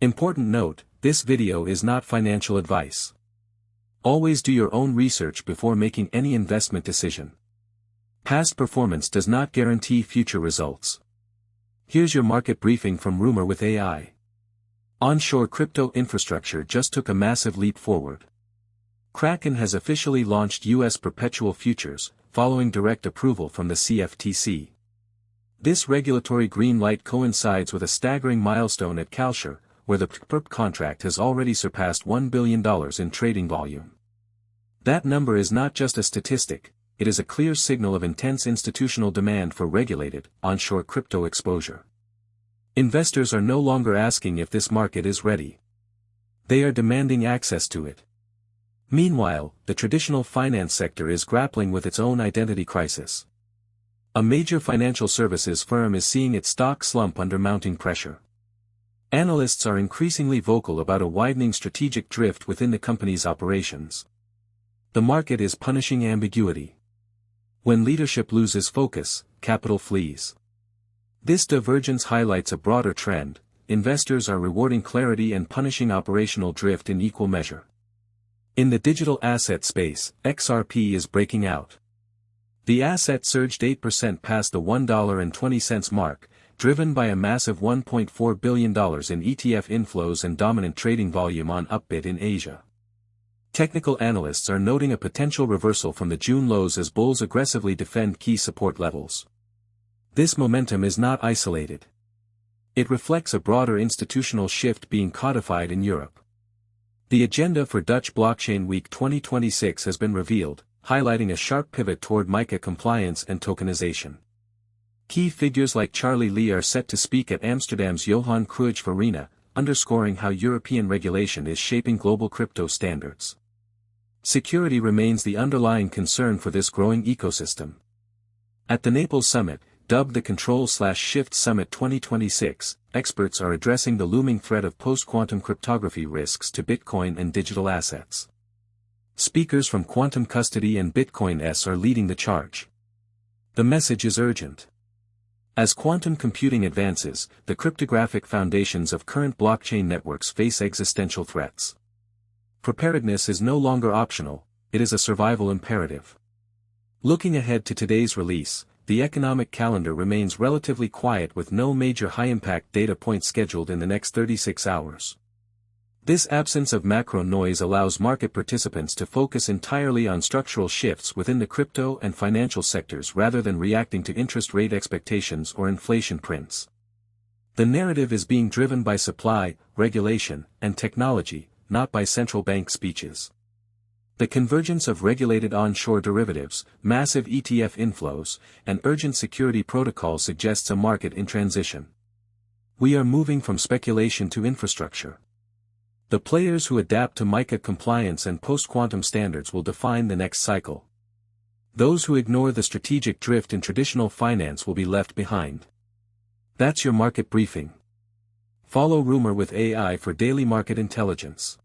Important note, this video is not financial advice. Always do your own research before making any investment decision. Past performance does not guarantee future results. Here's your market briefing from Rumour With AI. Onshore crypto infrastructure just took a massive leap forward. Kraken has officially launched U.S. perpetual futures, following direct approval from the CFTC. This regulatory green light coincides with a staggering milestone at Kalshi, where the Perps contract has already surpassed $1 billion in trading volume. That number is not just a statistic, it is a clear signal of intense institutional demand for regulated, onshore crypto exposure. Investors are no longer asking if this market is ready. They are demanding access to it. Meanwhile, the traditional finance sector is grappling with its own identity crisis. A major financial services firm is seeing its stock slump under mounting pressure. Analysts are increasingly vocal about a widening strategic drift within the company's operations. The market is punishing ambiguity. When leadership loses focus, capital flees. This divergence highlights a broader trend: investors are rewarding clarity and punishing operational drift in equal measure. In the digital asset space, XRP is breaking out. The asset surged 8% past the $1.20 mark, driven by a massive $1.4 billion in ETF inflows and dominant trading volume on Upbit in Asia. Technical analysts are noting a potential reversal from the June lows as bulls aggressively defend key support levels. This momentum is not isolated. It reflects a broader institutional shift being codified in Europe. The agenda for Dutch Blockchain Week 2026 has been revealed, highlighting a sharp pivot toward MiCA compliance and tokenization. Key figures like Charlie Lee are set to speak at Amsterdam's Johan Cruyff Arena, underscoring how European regulation is shaping global crypto standards. Security remains the underlying concern for this growing ecosystem. At the Naples summit, dubbed the Control/Shift Summit 2026, experts are addressing the looming threat of post-quantum cryptography risks to Bitcoin and digital assets. Speakers from Quantum Custody and Bitcoin S are leading the charge. The message is urgent. As quantum computing advances, the cryptographic foundations of current blockchain networks face existential threats. Preparedness is no longer optional, it is a survival imperative. Looking ahead to today's release, the economic calendar remains relatively quiet with no major high-impact data points scheduled in the next 36 hours. This absence of macro noise allows market participants to focus entirely on structural shifts within the crypto and financial sectors rather than reacting to interest rate expectations or inflation prints. The narrative is being driven by supply, regulation, and technology, not by central bank speeches. The convergence of regulated onshore derivatives, massive ETF inflows, and urgent security protocols suggests a market in transition. We are moving from speculation to infrastructure. The players who adapt to MiCA compliance and post-quantum standards will define the next cycle. Those who ignore the strategic drift in traditional finance will be left behind. That's your market briefing. Follow Rumour With AI for daily market intelligence.